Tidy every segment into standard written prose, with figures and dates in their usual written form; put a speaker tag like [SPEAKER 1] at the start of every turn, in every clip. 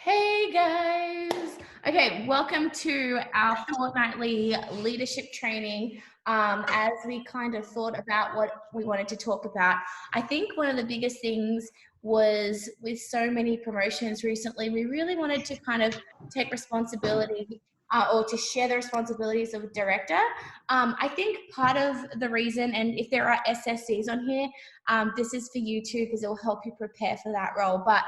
[SPEAKER 1] Hey guys! Okay, welcome to our fortnightly leadership training. As we kind of thought about what we wanted to talk about, I think one of the biggest things was with so many promotions recently, we really wanted to kind of take responsibility or to share the responsibilities of a director. I think part of the reason, and if there are SSCs on here, this is for you too because it will help you prepare for that role. But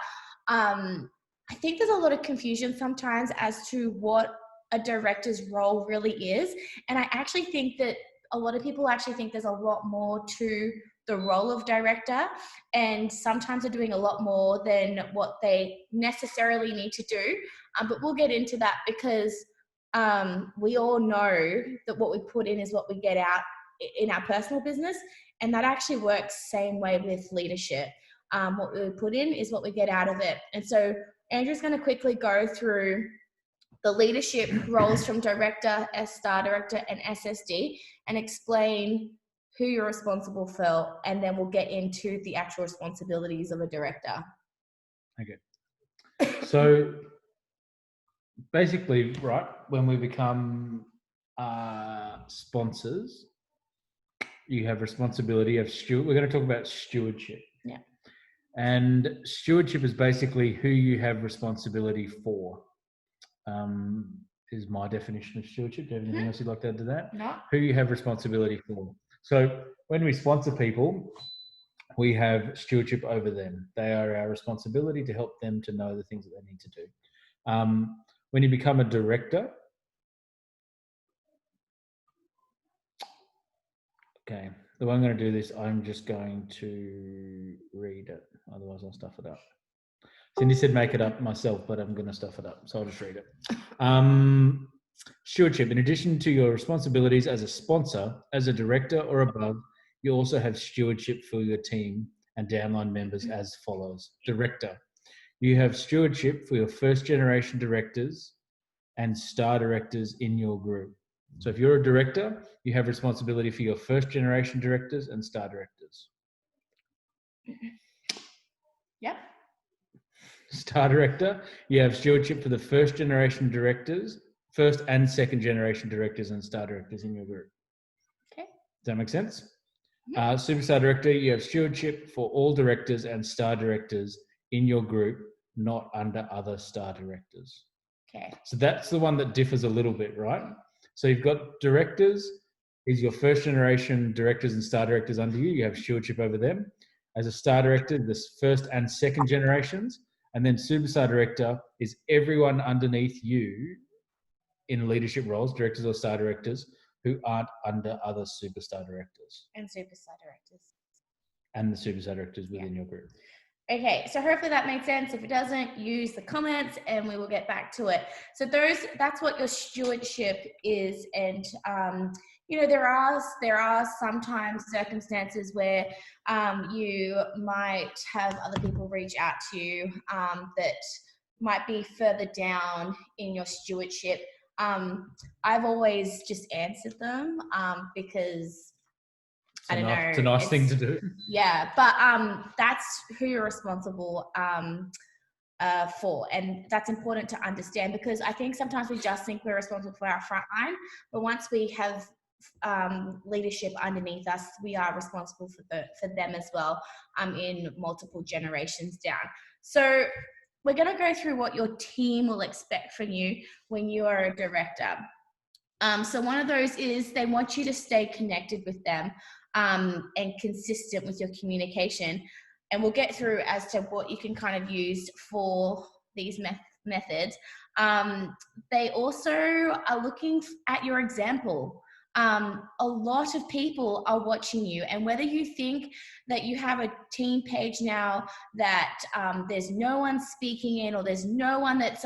[SPEAKER 1] I think there's a lot of confusion sometimes as to what a director's role really is. And I actually think that a lot of people actually think there's a lot more to the role of director, and sometimes they're doing a lot more than what they necessarily need to do. But we'll get into that because we all know that what we put in is what we get out in our personal business. And that actually works same way with leadership. What we put in is what we get out of it. And so Andrew's going to quickly go through the leadership roles from director, star director, and SSD and explain who you're responsible for, and then we'll get into the actual responsibilities of a director.
[SPEAKER 2] Okay. So basically, right, when we become sponsors, you have responsibility of steward. We're going to talk about stewardship.
[SPEAKER 1] Yeah.
[SPEAKER 2] And stewardship is basically who you have responsibility for. Is my definition of stewardship. Do you have anything else you'd like to add to that?
[SPEAKER 1] No.
[SPEAKER 2] Who you have responsibility for. So when we sponsor people, we have stewardship over them. They are our responsibility to help them to know the things that they need to do. When you become a director, okay, the way I'm going to do this, I'm just going to read it. Otherwise, I'll stuff it up. Cindy said make it up myself, but I'm going to stuff it up. So I'll just read it. Stewardship. In addition to your responsibilities as a sponsor, as a director or above, you also have stewardship for your team and downline members as follows. Director. You have stewardship for your first generation directors and star directors in your group. So if you're a director, you have responsibility for your first generation directors and star directors.
[SPEAKER 1] Yep.
[SPEAKER 2] Star director, you have stewardship for the first generation directors, first and second generation directors and star directors in your group.
[SPEAKER 1] Okay.
[SPEAKER 2] Does that make sense?
[SPEAKER 1] Yeah.
[SPEAKER 2] Superstar director, you have stewardship for all directors and star directors in your group, not under other star directors.
[SPEAKER 1] Okay.
[SPEAKER 2] So that's the one that differs a little bit, right? So you've got directors, is your first generation directors and star directors under you. You have stewardship over them. As a star director, this first and second generations. And then superstar director is everyone underneath you in leadership roles, directors or star directors, who aren't under other superstar directors.
[SPEAKER 1] And superstar directors.
[SPEAKER 2] And the superstar directors within your group.
[SPEAKER 1] Okay, so hopefully that made sense. If it doesn't, use the comments and we will get back to it. So that's what your stewardship is. And you know, there are sometimes circumstances where you might have other people reach out to you that might be further down in your stewardship. I've always just answered them because I don't know.
[SPEAKER 2] It's a nice thing to do.
[SPEAKER 1] Yeah, but that's who you're responsible for, and that's important to understand because I think sometimes we just think we're responsible for our front line, but once we have leadership underneath us, we are responsible for them as well, in multiple generations down. So we're going to go through what your team will expect from you when you are a director. So one of those is they want you to stay connected with them and consistent with your communication. And we'll get through as to what you can kind of use for these methods. They also are looking at your example. A lot of people are watching you, and whether you think that you have a team page now that there's no one speaking in, or there's no one that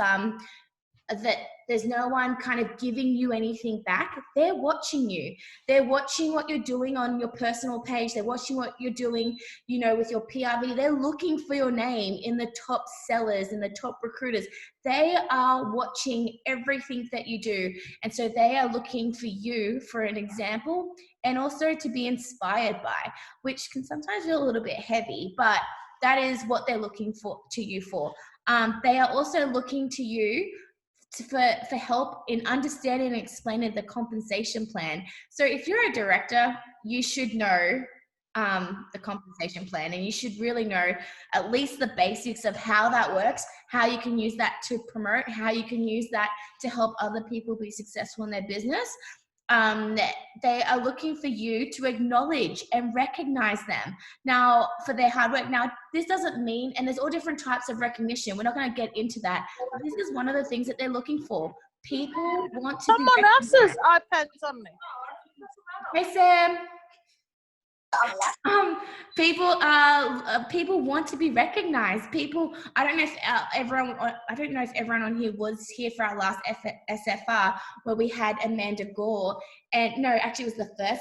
[SPEAKER 1] there's no one kind of giving you anything back, they're watching you. They're watching what you're doing on your personal page. They're watching what you're doing, you know, with your PRV. They're looking for your name in the top sellers, in the top recruiters. They are watching everything that you do. And so they are looking for you for an example and also to be inspired by, which can sometimes feel a little bit heavy, but that is what they're looking to you for. They are also looking to you for help in understanding and explaining the compensation plan. So if you're a director, you should know the compensation plan, and you should really know at least the basics of how that works, how you can use that to promote, how you can use that to help other people be successful in their business. They are looking for you to acknowledge and recognize them now for their hard work. Now, this doesn't mean, and there's all different types of recognition. We're not going to get into that. But this is one of the things that they're looking for. People want to
[SPEAKER 3] Someone
[SPEAKER 1] be
[SPEAKER 3] else's iPad's on me.
[SPEAKER 1] Hey, Sam. People want to be recognized. People, I don't know if everyone on here was here for our last SFR where we had Amanda Gore, and no, actually it was the first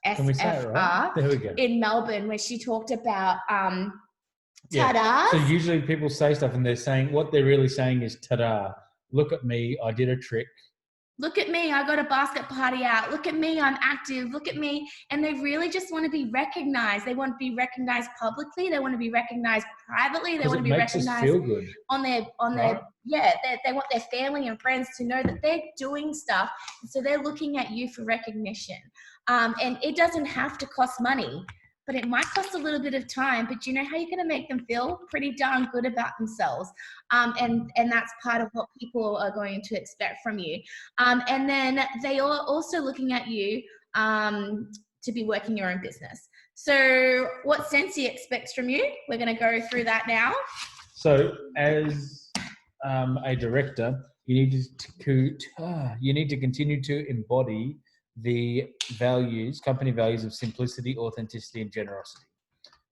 [SPEAKER 2] Can we say it right? There we go.
[SPEAKER 1] in Melbourne, where she talked about ta-da.
[SPEAKER 2] Yeah. So usually people say stuff and they're saying, what they're really saying is ta-da. Look at me, I did a trick.
[SPEAKER 1] Look at me, I got a basket party out. Look at me, I'm active. Look at me. And they really just want to be recognized. They want to be recognized publicly. They want to be recognized privately. They want to be recognized
[SPEAKER 2] feel good.
[SPEAKER 1] They want their family and friends to know that they're doing stuff. So they're looking at you for recognition. And it doesn't have to cost money, but it might cost a little bit of time. But you know how you're going to make them feel pretty darn good about themselves. And that's part of what people are going to expect from you. And then they are also looking at you to be working your own business. So what Scentsy expects from you, we're going to go through that now.
[SPEAKER 2] So as a director, you need to continue to embody the company values of simplicity, authenticity, and generosity.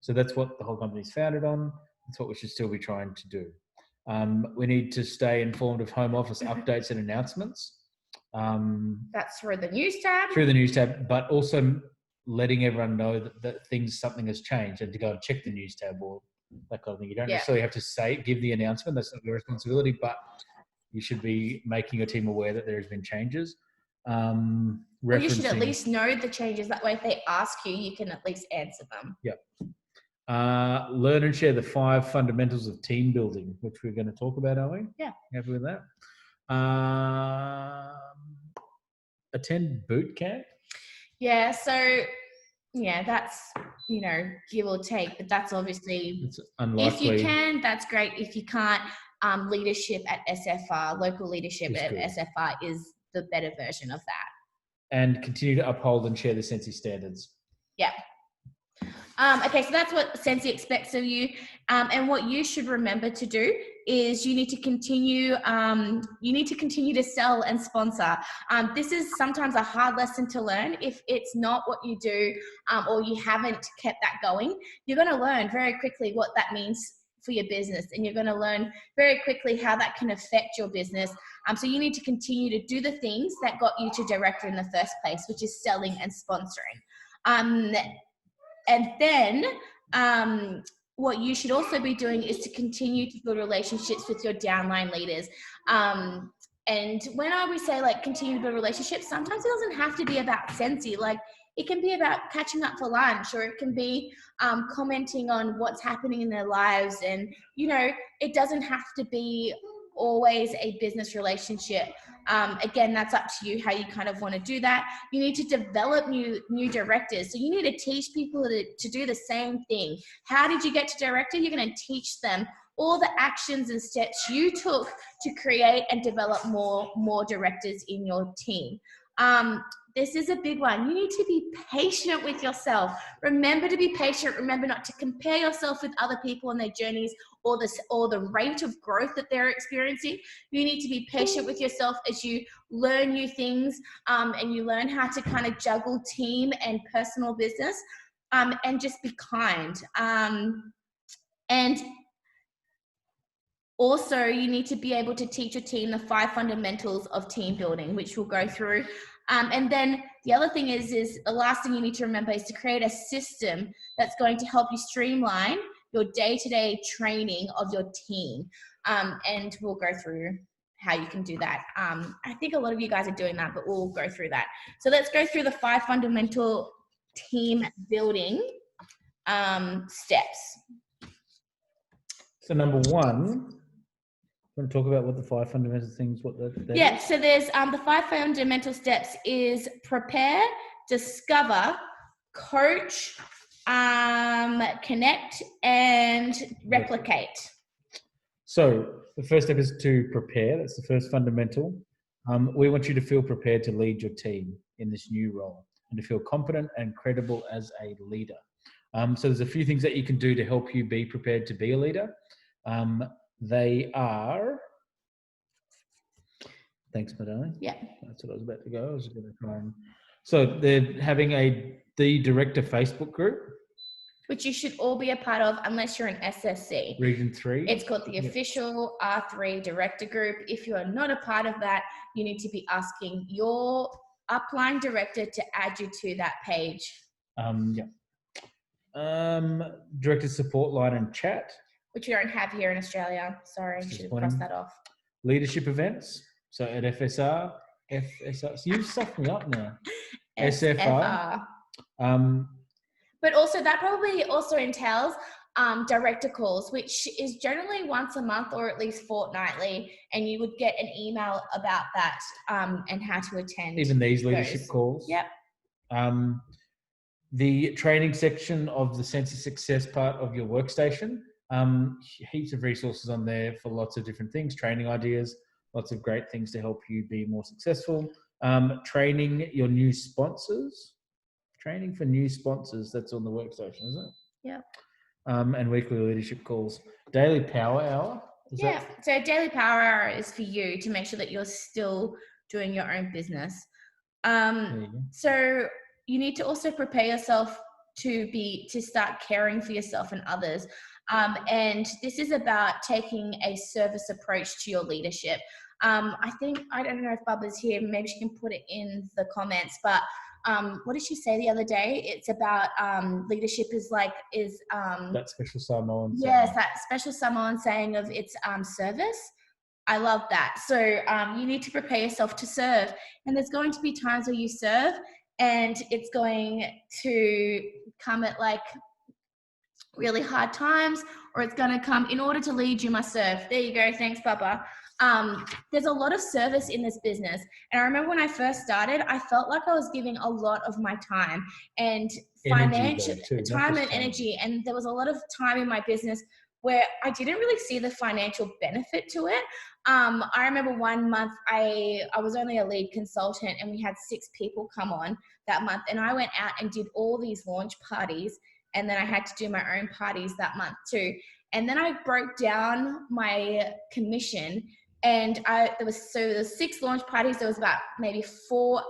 [SPEAKER 2] So that's what the whole company is founded on. That's what we should still be trying to do. We need to stay informed of home office updates and announcements.
[SPEAKER 1] That's through the news tab.
[SPEAKER 2] Through the news tab, but also letting everyone know that something has changed, and to go and check the news tab or that kind of thing. You don't necessarily have to give the announcement. That's not your responsibility, but you should be making your team aware that there has been changes.
[SPEAKER 1] Well, you should at least know the changes. That way, if they ask you, you can at least answer them.
[SPEAKER 2] Yeah. Learn and share the 5 fundamentals of team building, which we're going to talk about, are we?
[SPEAKER 1] Yeah.
[SPEAKER 2] Happy with that? Attend boot camp.
[SPEAKER 1] Yeah. So, yeah, that's, give or take, but that's obviously,
[SPEAKER 2] it's unlikely.
[SPEAKER 1] If you can, that's great. If you can't, leadership at SFR, local leadership at SFR is the better version of that.
[SPEAKER 2] And continue to uphold and share the Scentsy standards.
[SPEAKER 1] Yeah. Okay, so that's what Scentsy expects of you. And what you should remember to do is you need to continue to sell and sponsor. This is sometimes a hard lesson to learn. If it's not what you do, or you haven't kept that going, you're going to learn very quickly what that means for your business, and you're going to learn very quickly how that can affect your business. So you need to continue to do the things that got you to director in the first place, which is selling and sponsoring. And then what you should also be doing is to continue to build relationships with your downline leaders. And when I always say continue to build relationships, sometimes it doesn't have to be about Scentsy. It can be about catching up for lunch, or it can be commenting on what's happening in their lives. And, it doesn't have to be always a business relationship. Again, that's up to you how you kind of want to do that. You need to develop new directors. So you need to teach people to do the same thing. How did you get to director? You're going to teach them all the actions and steps you took to create and develop more directors in your team. This is a big one. You need to be patient with yourself. Remember to be patient. Remember not to compare yourself with other people and their journeys or the rate of growth that they're experiencing. You need to be patient with yourself as you learn new things, and you learn how to kind of juggle team and personal business, and just be kind. And also, you need to be able to teach your team the 5 fundamentals of team building, which we'll go through. And then the other thing is the last thing you need to remember is to create a system that's going to help you streamline your day-to-day training of your team. And we'll go through how you can do that. I think a lot of you guys are doing that, but we'll go through that. So let's go through the 5 fundamental team building steps.
[SPEAKER 2] So number one, want to talk about what the 5 fundamental things, what that
[SPEAKER 1] Yeah,
[SPEAKER 2] is?
[SPEAKER 1] so there's the 5 fundamental steps is prepare, discover, coach, connect, and replicate.
[SPEAKER 2] So the first step is to prepare. That's the first fundamental. We want you to feel prepared to lead your team in this new role and to feel confident and credible as a leader. So there's a few things that you can do to help you be prepared to be a leader. They are, thanks, my darling.
[SPEAKER 1] Yeah.
[SPEAKER 2] That's what I was about to go. I was going to try and, so they're having the Director Facebook group,
[SPEAKER 1] which you should all be a part of unless you're an SSC.
[SPEAKER 2] Region 3.
[SPEAKER 1] It's called the official R3 Director Group. If you are not a part of that, you need to be asking your upline director to add you to that page.
[SPEAKER 2] Director support line and chat,
[SPEAKER 1] which we don't have here in Australia. Sorry, I should have crossed that off.
[SPEAKER 2] Leadership events. So at FSR, so you've sucked me up now. SFR.
[SPEAKER 1] But also that probably also entails director calls, which is generally once a month or at least fortnightly, and you would get an email about that and how to attend.
[SPEAKER 2] Even these leadership calls.
[SPEAKER 1] Yep.
[SPEAKER 2] The training section of the Scentsy Success part of your workstation. Heaps of resources on there for lots of different things, training ideas, lots of great things to help you be more successful. Training your new sponsors. Training for new sponsors, that's on the workstation, isn't it?
[SPEAKER 1] Yeah.
[SPEAKER 2] And weekly leadership calls. Daily power hour.
[SPEAKER 1] So daily power hour is for you to make sure that you're still doing your own business. So you need to also prepare yourself to start caring for yourself and others. And this is about taking a service approach to your leadership. I don't know if Bubba's here, maybe she can put it in the comments, but what did she say the other day? It's about leadership is
[SPEAKER 2] that special Samoan saying.
[SPEAKER 1] Yes, that special Samoan saying of it's service. I love that. So you need to prepare yourself to serve, and there's going to be times where you serve and it's going to come at like really hard times, or it's going to come in order to lead you must serve. There you go. Thanks, Bubba. There's a lot of service in this business. And I remember when I first started, I felt like I was giving a lot of my time and financial time and energy. And there was a lot of time in my business where I didn't really see the financial benefit to it. I remember one month I was only a lead consultant and we had 6 people come on that month. And I went out and did all these launch parties. And then I had to do my own parties that month too. And then I broke down my commission, and there was 6 launch parties. There was about maybe 4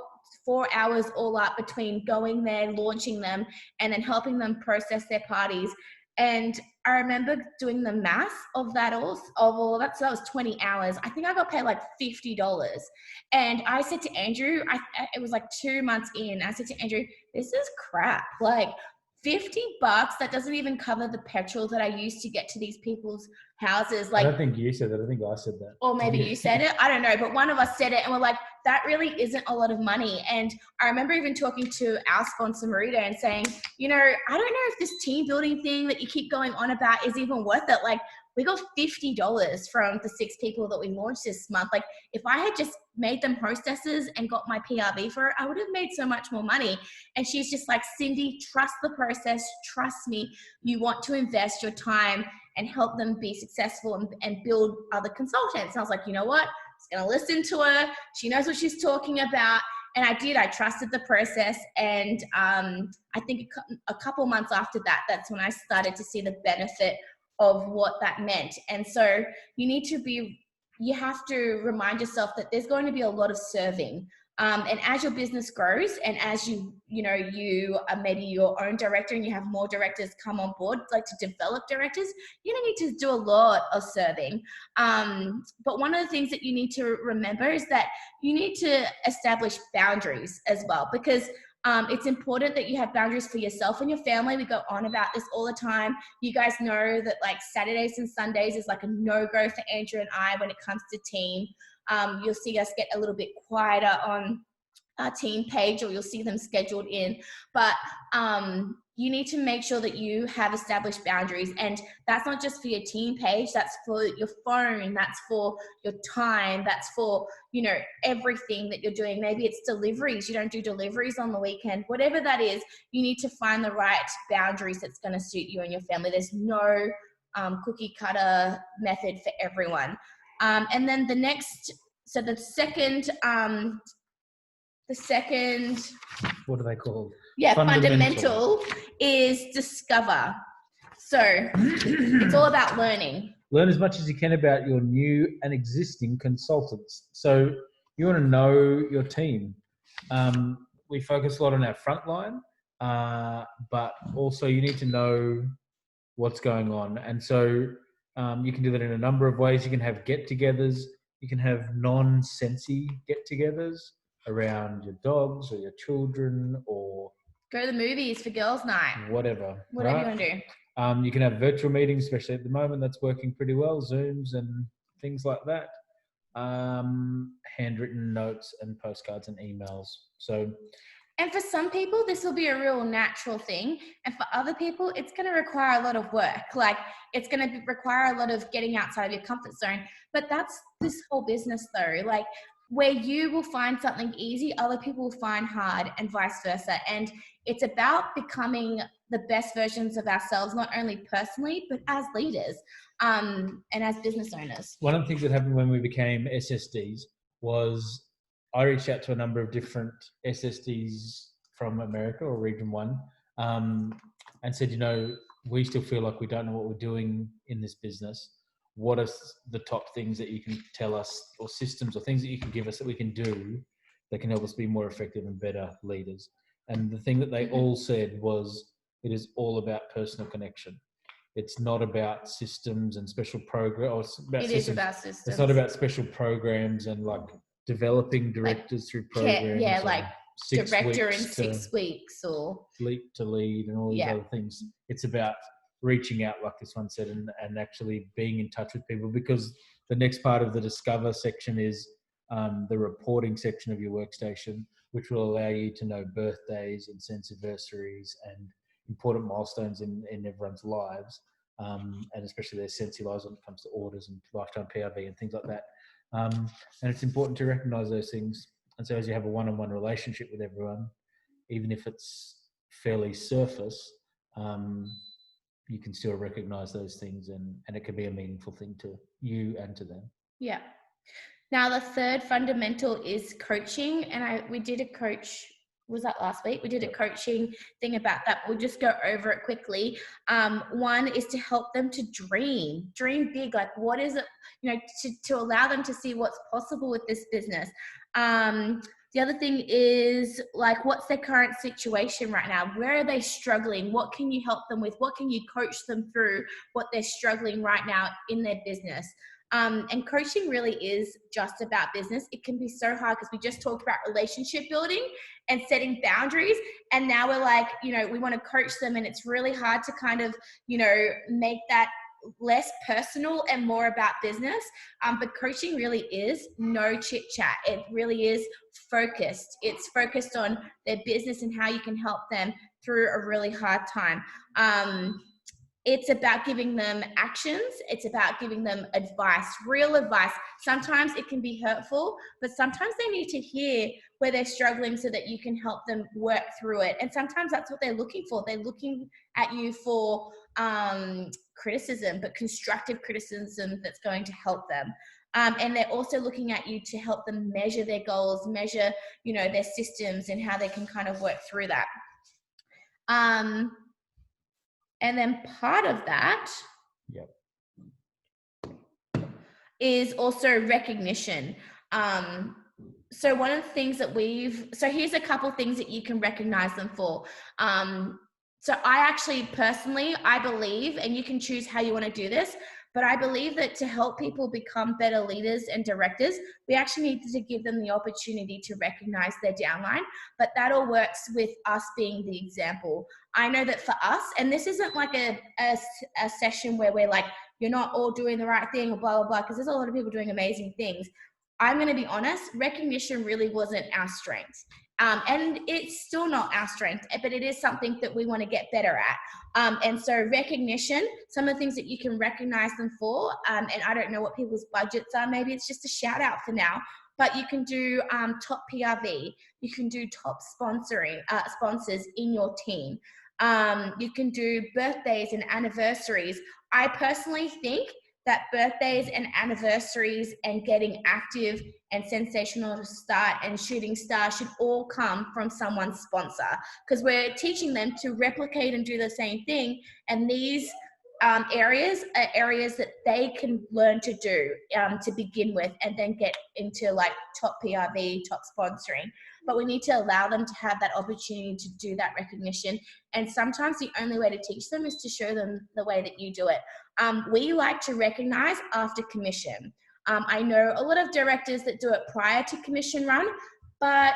[SPEAKER 1] hours all up between going there, launching them, and then helping them process their parties. And I remember doing the math of that all of that. So that was 20 hours. I think I got paid like $50. And I said to Andrew, it was like 2 months in, I said to Andrew, this is crap. Like $50, that doesn't even cover the petrol that I used to get to these people's houses. Like,
[SPEAKER 2] I don't think you said that. I think I said that.
[SPEAKER 1] Or maybe you said it. I don't know. But one of us said it and we're like, that really isn't a lot of money. And I remember even talking to our sponsor, Marita, and saying, I don't know if this team building thing that you keep going on about is even worth it. Like, we got $50 from the 6 people that we launched this month. Like, if I had just made them hostesses and got my PRV for it, I would have made so much more money. And she's just like, Cindy, trust the process. Trust me. You want to invest your time and help them be successful and build other consultants. And I was like, you know what? I'm going to listen to her. She knows what she's talking about. And I did. I trusted the process. And I think a couple months after that, that's when I started to see the benefit of what that meant. And so you have to remind yourself that there's going to be a lot of serving. And as your business grows and as you are maybe your own director and you have more directors come on board, like to develop directors, you're going to need to do a lot of serving. But one of the things that you need to remember is that you need to establish boundaries as well, because it's important that you have boundaries for yourself and your family. We go on about this all the time. You guys know that like Saturdays and Sundays is like a no-go for Andrew and I when it comes to team. You'll see us get a little bit quieter on our team page, or you'll see them scheduled in. But you need to make sure that you have established boundaries. And that's not just for your team page, that's for your phone, that's for your time, that's for, you know, everything that you're doing. Maybe it's deliveries. You don't do deliveries on the weekend. Whatever that is, you need to find the right boundaries that's going to suit you and your family. There's no cookie cutter method for everyone. And then the second,
[SPEAKER 2] what are they called?
[SPEAKER 1] fundamental is discover. So it's all about learning.
[SPEAKER 2] Learn as much as you can about your new and existing consultants. So you want to know your team. We focus a lot on our frontline, but also you need to know what's going on. And so you can do that in a number of ways. You can have get-togethers. You can have non-Scentsy get-togethers around your dogs or your children or
[SPEAKER 1] go to the movies for girls' night.
[SPEAKER 2] Whatever
[SPEAKER 1] you want to do.
[SPEAKER 2] You can have virtual meetings, especially at the moment. That's working pretty well. Zooms and things like that. Handwritten notes and postcards and emails. So,
[SPEAKER 1] and for some people, this will be a real natural thing. And for other people, it's going to require a lot of work. Like, it's going to require a lot of getting outside of your comfort zone. But that's this whole business, though. Like, where you will find something easy, other people will find hard, and vice versa. And it's about becoming the best versions of ourselves, not only personally, but as leaders and as business owners.
[SPEAKER 2] One of the things that happened when we became SSDs was I reached out to a number of different SSDs from America or Region 1 and said, you know, we still feel like we don't know what we're doing in this business. What are the top things that you can tell us, or systems or things that you can give us that we can do that can help us be more effective and better leaders? And the thing that they all said was, it is all about personal connection. It's not about systems and special programs.
[SPEAKER 1] It is about systems.
[SPEAKER 2] It's not about special programs and like developing directors through programs.
[SPEAKER 1] Yeah, like director in
[SPEAKER 2] 6
[SPEAKER 1] weeks or
[SPEAKER 2] leap to lead and all these other things. It's about reaching out, like this one said, and actually being in touch with people, because the next part of the discover section is the reporting section of your workstation, which will allow you to know birthdays and sensiversaries and important milestones in everyone's lives, and especially their Scentsy lives when it comes to orders and lifetime PRV and things like that. And it's important to recognize those things. And so as you have a one-on-one relationship with everyone, even if it's fairly surface, you can still recognize those things, and it can be a meaningful thing to you and to them.
[SPEAKER 1] Yeah. Now, the third fundamental is coaching. And we did a coach, was that last week? We did a coaching thing about that. We'll just go over it quickly. One is to help them to dream big. Like, what is it, you know, to allow them to see what's possible with this business. The other thing is, like, what's their current situation right now? Where are they struggling? What can you help them with? What can you coach them through what they're struggling right now in their business? And coaching really is just about business. It can be so hard because we just talked about relationship building and setting boundaries. And now we're like, you know, we want to coach them, and it's really hard to kind of, you know, make that less personal and more about business. But coaching really is no chit chat. It really is focused. It's focused on their business and how you can help them through a really hard time. It's about giving them actions. It's about giving them advice, real advice. Sometimes it can be hurtful, but sometimes they need to hear where they're struggling so that you can help them work through it. And sometimes that's what they're looking for. They're looking at you for criticism, but constructive criticism that's going to help them. And they're also looking at you to help them measure their goals, measure, you know, their systems and how they can kind of work through that. And then part of that is also recognition. So one of the things that so here's a couple things that you can recognize them for. So I actually personally, I believe, and you can choose how you want to do this, but I believe that to help people become better leaders and directors, we actually need to give them the opportunity to recognize their downline. But that all works with us being the example. I know that for us, and this isn't like a session where we're like, you're not all doing the right thing or blah, blah, blah, because there's a lot of people doing amazing things. I'm going to be honest, recognition really wasn't our strength. And it's still not our strength, but it is something that we want to get better at. And so recognition, some of the things that you can recognize them for, and I don't know what people's budgets are, maybe it's just a shout out for now, but you can do top PRV, you can do top sponsors in your team. You can do birthdays and anniversaries. I personally think that birthdays and anniversaries and getting active and sensational start and shooting star should all come from someone's sponsor, because we're teaching them to replicate and do the same thing. And these areas are areas that they can learn to do to begin with, and then get into like top PRV, top sponsoring. But we need to allow them to have that opportunity to do that recognition. And sometimes the only way to teach them is to show them the way that you do it. We like to recognize after commission. I know a lot of directors that do it prior to commission run, but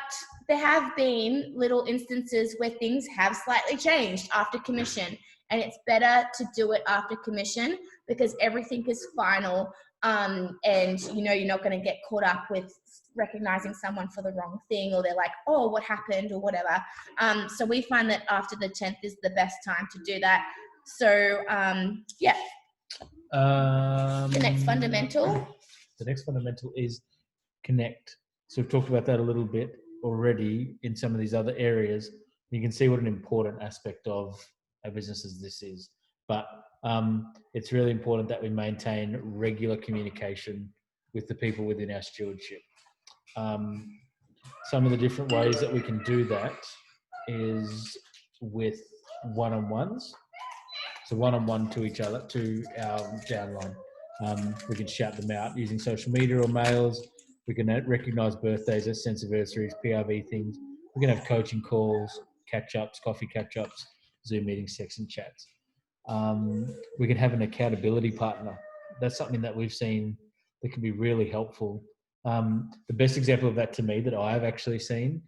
[SPEAKER 1] there have been little instances where things have slightly changed after commission, and it's better to do it after commission because everything is final, and you're not going to get caught up with recognizing someone for the wrong thing, or they're like, oh, what happened, or whatever. So we find that after the 10th is the best time to do that. So yeah. The next fundamental.
[SPEAKER 2] The next fundamental is connect. So we've talked about that a little bit already in some of these other areas. You can see what an important aspect of our businesses this is. But it's really important that we maintain regular communication with the people within our stewardship. Some of the different ways that we can do that is with one-on-ones. So one-on-one to each other, to our downline. We can shout them out using social media or mails. We can recognise birthdays as Scentsy, PRV things. We can have coaching calls, catch-ups, coffee catch-ups, Zoom meetings, section chats. We can have an accountability partner. That's something that we've seen that can be really helpful. The best example of that to me that I've actually seen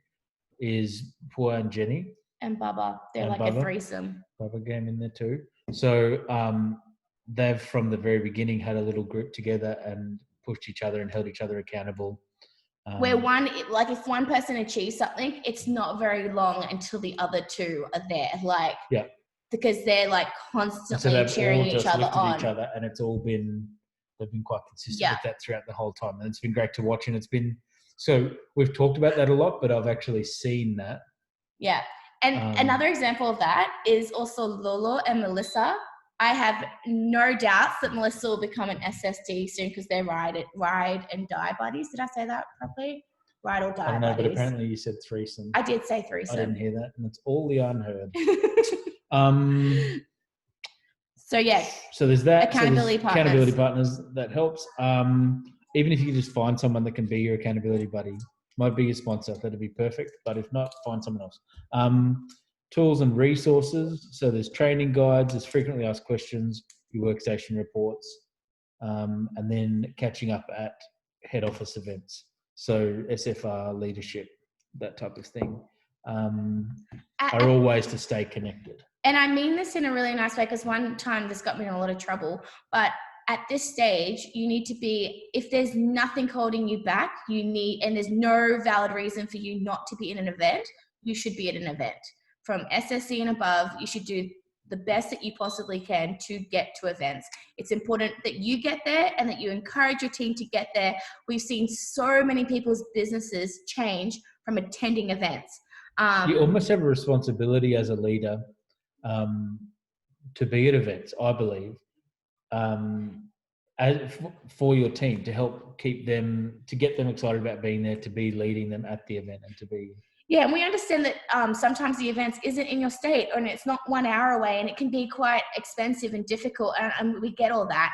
[SPEAKER 2] is Pua and Jenny.
[SPEAKER 1] And Bubba. They're like a threesome.
[SPEAKER 2] Bubba came in there too. So they've from the very beginning had a little group together and pushed each other and held each other accountable.
[SPEAKER 1] Where if one person achieves something, it's not very long until the other two are there. Like, yeah, because they're like constantly cheering each other on.
[SPEAKER 2] And it's all been, they've been quite consistent with that throughout the whole time. And it's been great to watch. And it's been, so we've talked about that a lot, but I've actually seen that.
[SPEAKER 1] Yeah. And another example of that is also Lolo and Melissa. I have no doubts that Melissa will become an SSD soon because they're ride and die buddies. Did I say that properly? Ride or die buddies. I don't know, buddies.
[SPEAKER 2] But apparently you said threesome.
[SPEAKER 1] I did say threesome.
[SPEAKER 2] I didn't hear that, and it's all the unheard.
[SPEAKER 1] So yeah.
[SPEAKER 2] So there's that.
[SPEAKER 1] Accountability partners.
[SPEAKER 2] Accountability partners, that helps. Even if you can just find someone that can be your accountability buddy, might be your sponsor, that'd be perfect. But if not, find someone else. Tools and resources. So there's training guides, there's frequently asked questions, your workstation reports, and then catching up at head office events. So SFR, leadership, that type of thing, are all ways to stay connected.
[SPEAKER 1] And I mean this in a really nice way, because one time this got me in a lot of trouble, but at this stage, you need to be, if there's nothing holding you back, and there's no valid reason for you not to be in an event, you should be at an event. From SSC and above, you should do the best that you possibly can to get to events. It's important that you get there and that you encourage your team to get there. We've seen so many people's businesses change from attending events.
[SPEAKER 2] You almost have a responsibility as a leader to be at events, I believe, for your team, to help keep them, to get them excited about being there, to be leading them at the event, and to be...
[SPEAKER 1] Yeah, and we understand that sometimes the events isn't in your state, and it's not 1 hour away, and it can be quite expensive and difficult, and we get all that.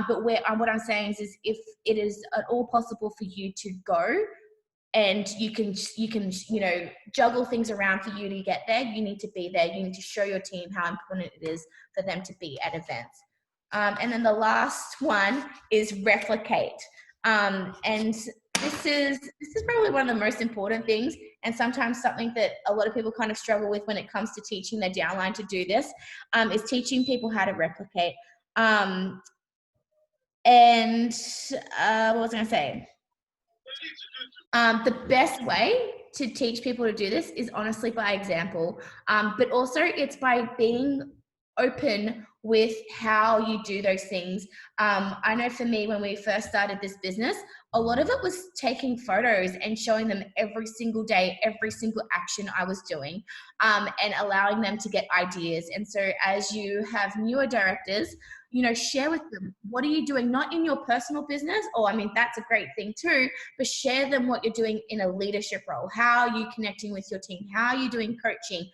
[SPEAKER 1] But what I'm saying is if it is at all possible for you to go, and you can juggle things around for you to get there, you need to be there. You need to show your team how important it is for them to be at events. And then the last one is replicate. And this is probably one of the most important things, and sometimes something that a lot of people kind of struggle with when it comes to teaching their downline to do this, is teaching people how to replicate. And what was I going to say? The best way to teach people to do this is honestly by example, but also it's by being open with how you do those things. I know for me, when we first started this business, a lot of it was taking photos and showing them every single day, every single action I was doing, and allowing them to get ideas. And so as you have newer directors, share with them, what are you doing, not in your personal business, or I mean, that's a great thing too, but share them what you're doing in a leadership role. How are you connecting with your team? How are you doing coaching?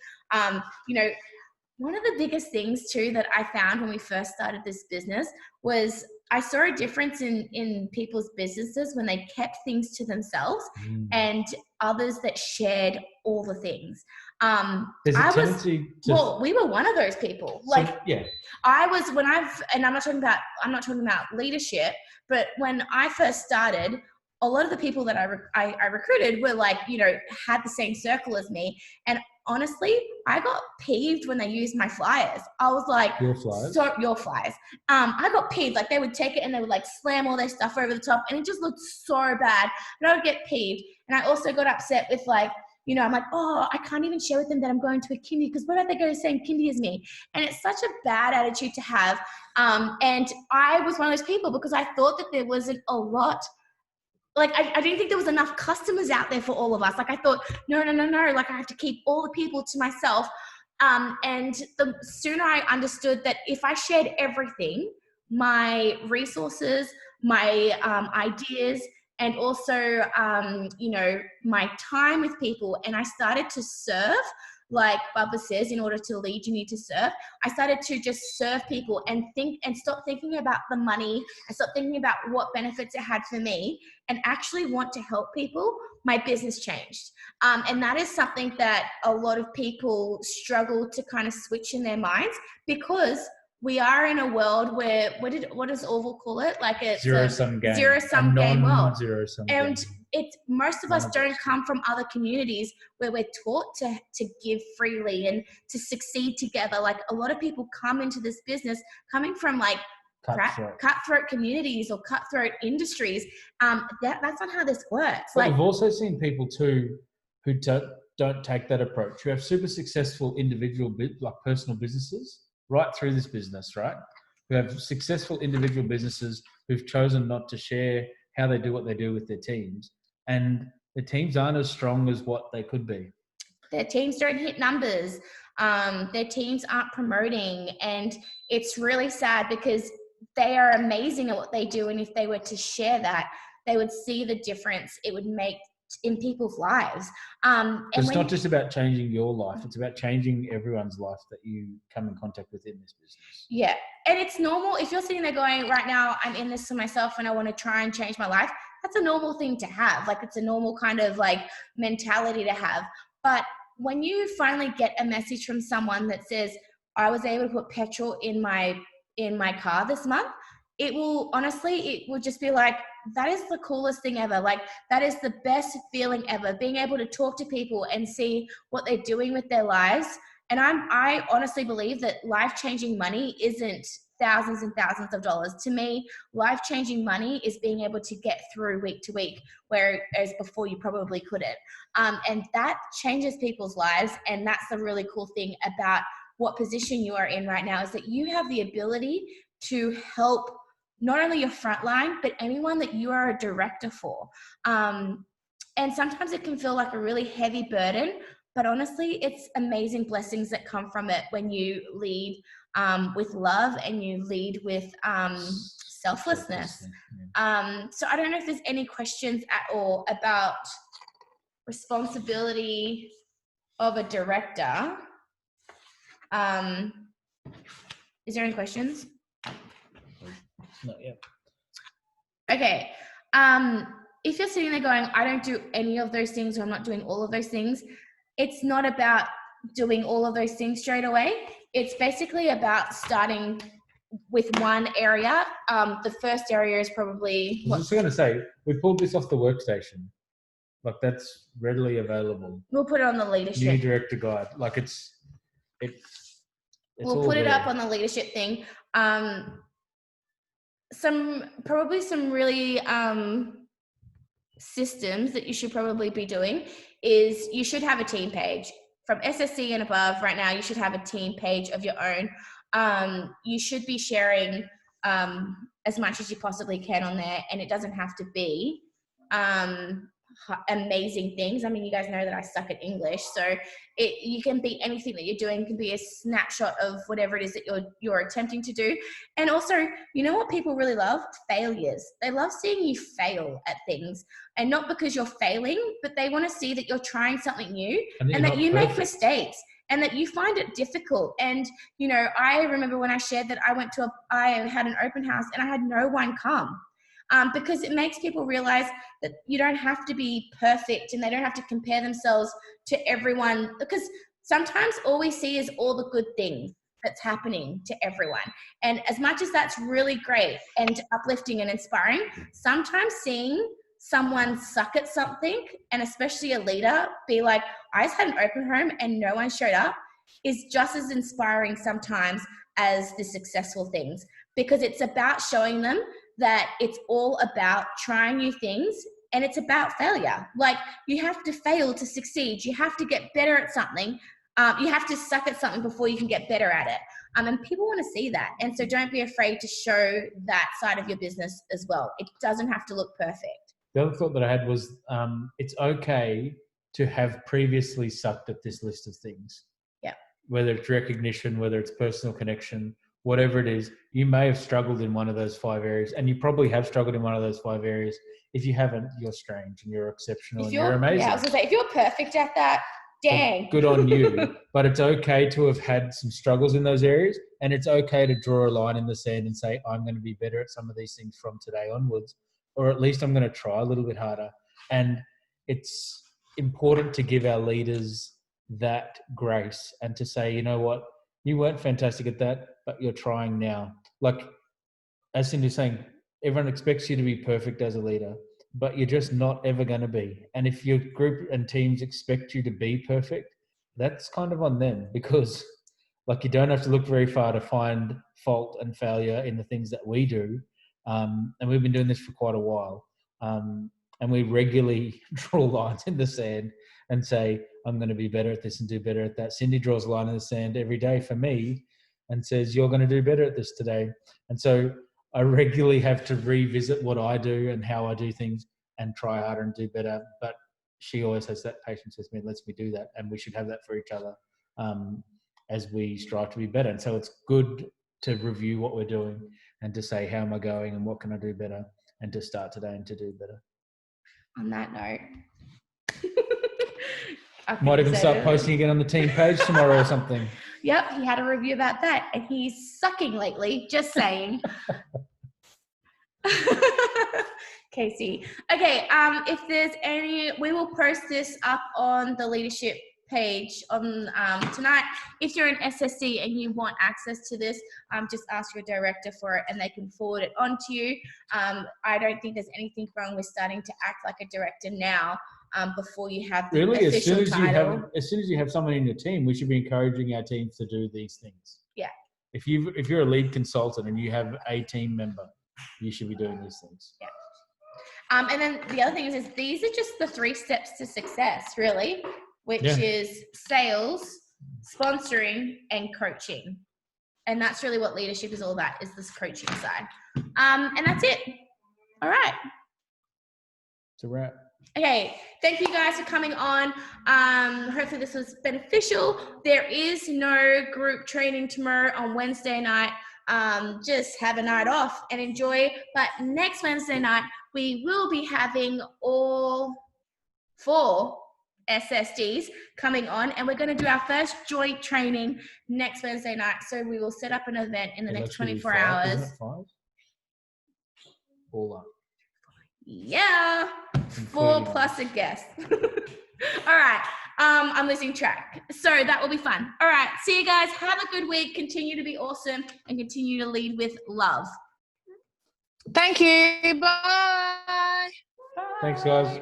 [SPEAKER 1] One of the biggest things too that I found when we first started this business was I saw a difference in people's businesses when they kept things to themselves and others that shared all the things.
[SPEAKER 2] There's a tendency to...
[SPEAKER 1] we were one of those people. I was, and I'm not talking about leadership, but when I first started, a lot of the people that I recruited were had the same circle as me. And honestly, I got peeved when they used my flyers. I was like,
[SPEAKER 2] your flyers?
[SPEAKER 1] Your flyers. I got peeved. Like, they would take it and they would slam all their stuff over the top, and it just looked so bad. But I would get peeved. And I also got upset with I'm like, oh, I can't even share with them that I'm going to a kindy, because what about they go to the same kindy as me? And it's such a bad attitude to have. And I was one of those people, because I thought that there wasn't a lot. I didn't think there was enough customers out there for all of us. I thought, no. I have to keep all the people to myself. And the sooner I understood that if I shared everything, my resources, my ideas, and also, my time with people, and I started to serve, like Bubba says, in order to lead, you need to serve. I started to just serve people and stop thinking about the money and stop thinking about what benefits it had for me, and actually want to help people. My business changed. And that is something that a lot of people struggle to kind of switch in their minds, because we are in a world where, what does Orville call it? It's
[SPEAKER 2] zero-sum game.
[SPEAKER 1] Zero-sum game world.
[SPEAKER 2] Zero-sum
[SPEAKER 1] And
[SPEAKER 2] game.
[SPEAKER 1] Most of us don't come from other communities where we're taught to give freely and to succeed together. A lot of people come into this business coming from cutthroat communities or cutthroat industries. That's not how this works.
[SPEAKER 2] But we've also seen people too who don't take that approach, who have super successful individual personal businesses right through this business, right? Who have successful individual businesses who've chosen not to share how they do what they do with their teams, and the teams aren't as strong as what they could be.
[SPEAKER 1] Their teams don't hit numbers. Their teams aren't promoting, and it's really sad, because they are amazing at what they do, and if they were to share that, they would see the difference it would make in people's lives.
[SPEAKER 2] It's not just about changing your life, it's about changing everyone's life that you come in contact with in this business.
[SPEAKER 1] Yeah, and it's normal if you're sitting there going, right now I'm in this for myself and I want to try and change my life. That's a normal thing to have. It's a normal kind of mentality to have. But when you finally get a message from someone that says, I was able to put petrol in my car this month, it will just be that is the coolest thing ever. That is the best feeling ever, being able to talk to people and see what they're doing with their lives. And I honestly believe that life-changing money isn't thousands and thousands of dollars. To me, life-changing money is being able to get through week to week, whereas before you probably couldn't. And that changes people's lives. And that's the really cool thing about what position you are in right now, is that you have the ability to help not only your front line, but anyone that you are a director for. And sometimes it can feel like a really heavy burden, but honestly, it's amazing blessings that come from it when you lead with love and you lead with selflessness. So I don't know if there's any questions at all about responsibility of a director. Is there any questions?
[SPEAKER 2] Not yet.
[SPEAKER 1] Okay. If you're sitting there going, I don't do any of those things, or I'm not doing all of those things, it's not about doing all of those things straight away. It's basically about starting with one area. The first area is probably...
[SPEAKER 2] I was just going to say, we pulled this off the workstation. That's readily available.
[SPEAKER 1] We'll put it on the leadership.
[SPEAKER 2] New director guide.
[SPEAKER 1] We'll put it up on the leadership thing. Some really systems that you should probably be doing is you should have a team page. From SSC and above right now, you should have a team page of your own. You should be sharing as much as you possibly can on there, and it doesn't have to be amazing things. I mean, you guys know that I suck at English, so you can be anything that you're doing can be a snapshot of whatever it is that you're attempting to do. And also, you know what people really love? Failures. They love seeing you fail at things, and not because you're failing, but they want to see that you're trying something new and that you make mistakes and that you find it difficult. And you know, I remember when I shared that I had an open house and I had no one come. Because it makes people realize that you don't have to be perfect and they don't have to compare themselves to everyone, because sometimes all we see is all the good things that's happening to everyone. And as much as that's really great and uplifting and inspiring, sometimes seeing someone suck at something, and especially a leader, be like, I just had an open home and no one showed up, is just as inspiring sometimes as the successful things, because it's about showing them that it's all about trying new things and it's about failure. Like, you have to fail to succeed. You have to get better at something. You have to suck at something before you can get better at it. And people want to see that. And so don't be afraid to show that side of your business as well. It doesn't have to look perfect.
[SPEAKER 2] The other thought that I had was it's okay to have previously sucked at this list of things.
[SPEAKER 1] Yeah.
[SPEAKER 2] Whether it's recognition, whether it's personal connection, whatever it is, you may have struggled in one of those 5 areas, and you probably have struggled in one of those 5 areas. If you haven't, you're strange and you're exceptional and you're amazing.
[SPEAKER 1] Yeah, I was going to say, if you're perfect at that, dang.
[SPEAKER 2] Well, good on you. But it's okay to have had some struggles in those areas, and it's okay to draw a line in the sand and say, I'm going to be better at some of these things from today onwards, or at least I'm going to try a little bit harder. And it's important to give our leaders that grace and to say, you know what, you weren't fantastic at that, but you're trying now. Like, as Cindy's saying, everyone expects you to be perfect as a leader, but you're just not ever going to be. And if your group and teams expect you to be perfect, that's kind of on them, because like, you don't have to look very far to find fault and failure in the things that we do. And we've been doing this for quite a while. And we regularly draw lines in the sand and say, I'm going to be better at this and do better at that. Cindy draws a line in the sand every day for me and says, you're going to do better at this today. And so I regularly have to revisit what I do and how I do things and try harder and do better. But she always has that patience with me and lets me do that. And we should have that for each other as we strive to be better. And so it's good to review what we're doing and to say, how am I going and what can I do better, and to start today and to do better.
[SPEAKER 1] On that note,
[SPEAKER 2] might even start posting again on the team page tomorrow or something.
[SPEAKER 1] Yep, he had a review about that, and he's sucking lately, just saying. Casey. Okay, if there's any, we will post this up on the leadership page on tonight. If you're an SSC and you want access to this, just ask your director for it and they can forward it on to you. I don't think there's anything wrong with starting to act like a director now, before you have the official title.
[SPEAKER 2] As soon as you have someone in your team, we should be encouraging our teams to do these things.
[SPEAKER 1] Yeah.
[SPEAKER 2] If you're a lead consultant and you have a team member, you should be doing these things.
[SPEAKER 1] Yeah. And then the other thing is these are just the 3 steps to success, really, which is sales, sponsoring, and coaching. And that's really what leadership is all about, is this coaching side. And that's it. All right.
[SPEAKER 2] It's a wrap.
[SPEAKER 1] Okay, thank you guys for coming on. Hopefully this was beneficial. There is no group training tomorrow on Wednesday night. Just have a night off and enjoy. But next Wednesday night, we will be having all 4 SSDs coming on, and we're going to do our first joint training next Wednesday night. So we will set up an event in the next 24 hours.
[SPEAKER 2] Isn't it 5? All up.
[SPEAKER 1] Yeah, 4 plus a guest. All right, I'm losing track. So that will be fun. All right, see you guys. Have a good week. Continue to be awesome and continue to lead with love.
[SPEAKER 3] Thank you. Bye.
[SPEAKER 2] Thanks, guys.